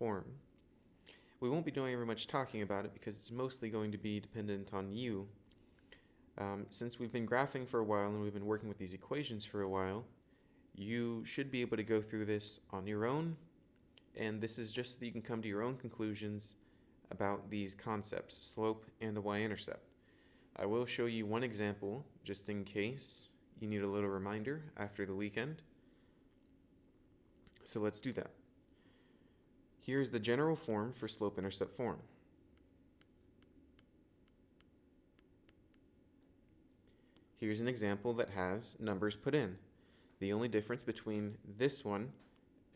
form. We won't be doing very much talking about it because it's mostly going to be dependent on you. Since we've been graphing for a while and we've been working with these equations for a while, you should be able to go through this on your own, and this is just so that you can come to your own conclusions about these concepts, slope and the y-intercept. I will show you one example just in case you need a little reminder after the weekend. So let's do that. Here's the general form for slope-intercept form. Here's an example that has numbers put in. The only difference between this one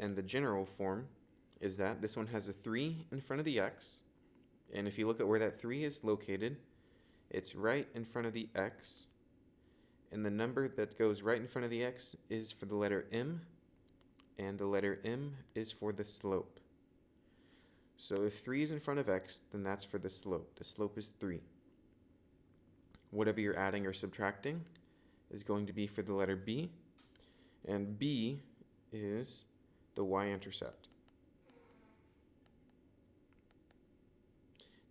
and the general form is that this one has a 3 in front of the x, and if you look at where that 3 is located, it's right in front of the x, and the number that goes right in front of the x is for the letter m, and the letter m is for the slope. So if 3 is in front of x, then that's for the slope. The slope is 3. Whatever you're adding or subtracting is going to be for the letter b, and b is the y-intercept.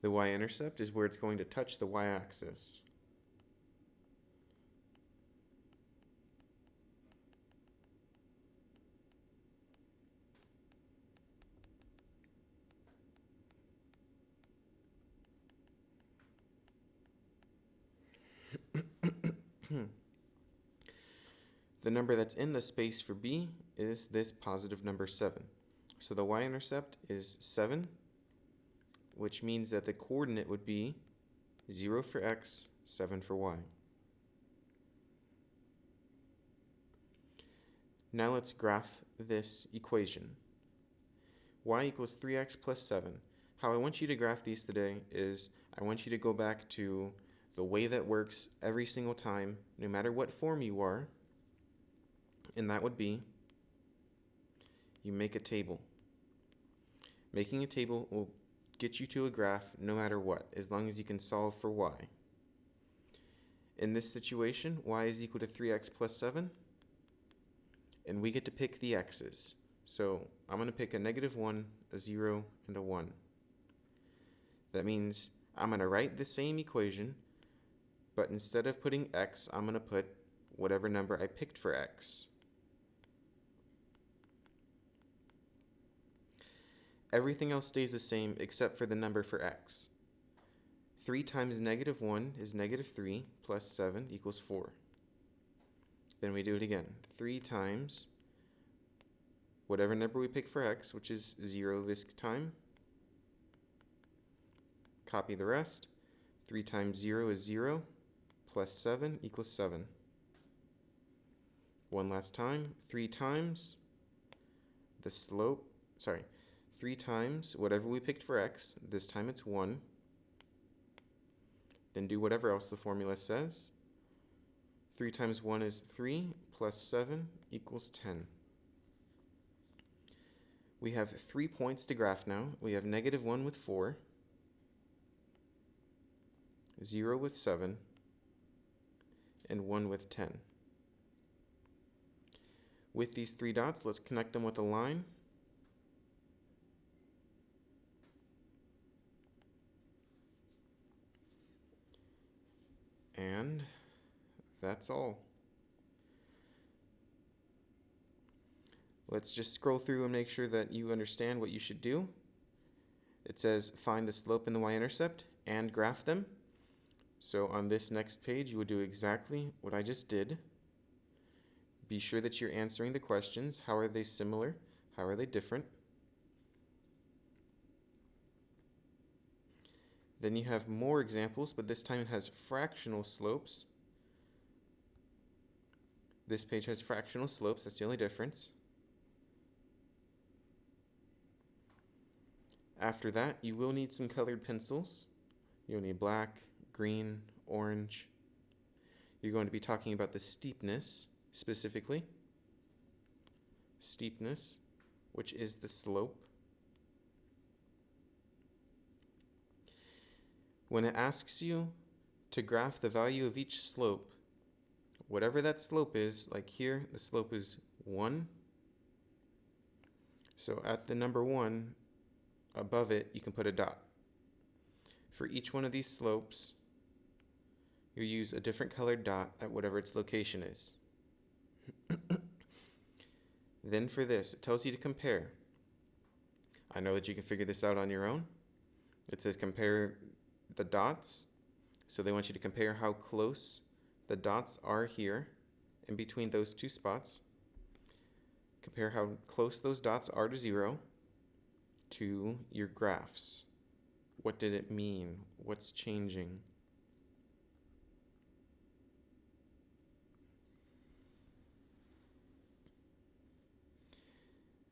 The y-intercept is where it's going to touch the y-axis. The number that's in the space for b is this positive number 7. So the y-intercept is 7, which means that the coordinate would be 0 for x, 7 for y. Now let's graph this equation. Y equals 3x plus 7. How I want you to graph these today is I want you to go back to the way that works every single time, no matter what form you are, and that would be you make a table. Making a table will get you to a graph no matter what, as long as you can solve for y. In this situation, y is equal to 3x plus 7, and we get to pick the x's. So I'm going to pick a -1, a 0, and a 1. That means I'm going to write the same equation, but instead of putting x, I'm going to put whatever number I picked for x. Everything else stays the same except for the number for x. 3 times -1 is -3 plus 7 equals 4. Then we do it again. 3 times whatever number we pick for x, which is 0 this time. Copy the rest. 3 times 0 is 0 plus 7 equals 7. One last time. 3 times the slope, 3 times whatever we picked for x, this time it's 1. Then do whatever else the formula says. 3 times 1 is 3, plus 7 equals 10. We have 3 points to graph now. We have -1 with 4, 0 with 7, and 1 with 10. With these 3 dots, let's connect them with a line. And that's all. Let's just scroll through and make sure that you understand what you should do. It says find the slope and the y-intercept and graph them. So on this next page, you would do exactly what I just did. Be sure that you're answering the questions. How are they similar? How are they different? Then you have more examples, but this time it has fractional slopes. This page has fractional slopes, that's the only difference. After that, you will need some colored pencils. You'll need black, green, orange. You're going to be talking about the steepness, specifically. Steepness, which is the slope. When it asks you to graph the value of each slope, whatever that slope is, like here, the slope is 1. So at the number 1, above it, you can put a dot. For each one of these slopes, you use a different colored dot at whatever its location is. Then for this, it tells you to compare. I know that you can figure this out on your own. It says compare the dots. So they want you to compare how close the dots are here in between those two spots. Compare how close those dots are to 0 to your graphs. What did it mean? What's changing?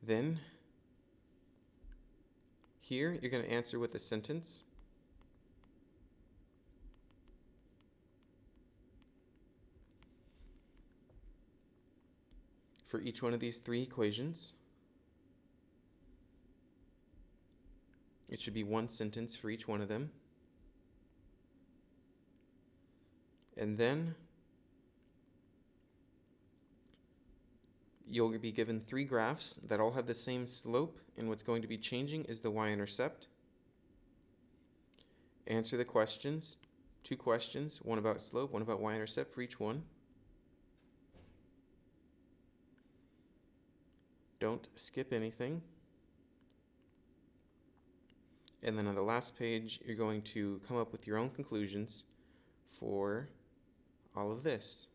Then, here you're going to answer with a sentence. For each one of these 3 equations. It should be 1 sentence for each one of them. And then you'll be given 3 graphs that all have the same slope, and what's going to be changing is the y-intercept. Answer the questions. 2 questions, one about slope, one about y-intercept for each one. Don't skip anything. And then on the last page, you're going to come up with your own conclusions for all of this.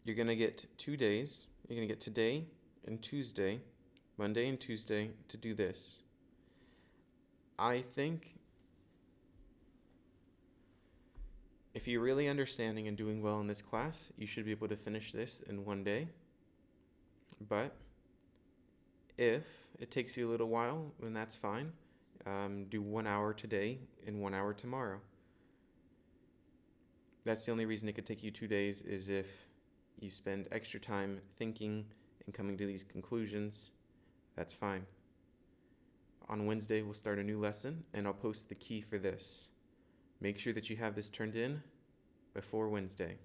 You're going to get 2 days. You're going to get today and Tuesday, Monday and Tuesday, to do this. I think if you're really understanding and doing well in this class, you should be able to finish this in 1 day. But if it takes you a little while, then that's fine. Do 1 hour today and 1 hour tomorrow. That's the only reason it could take you 2 days, is if you spend extra time thinking and coming to these conclusions. That's fine. On Wednesday, we'll start a new lesson, and I'll post the key for this. Make sure that you have this turned in before Wednesday.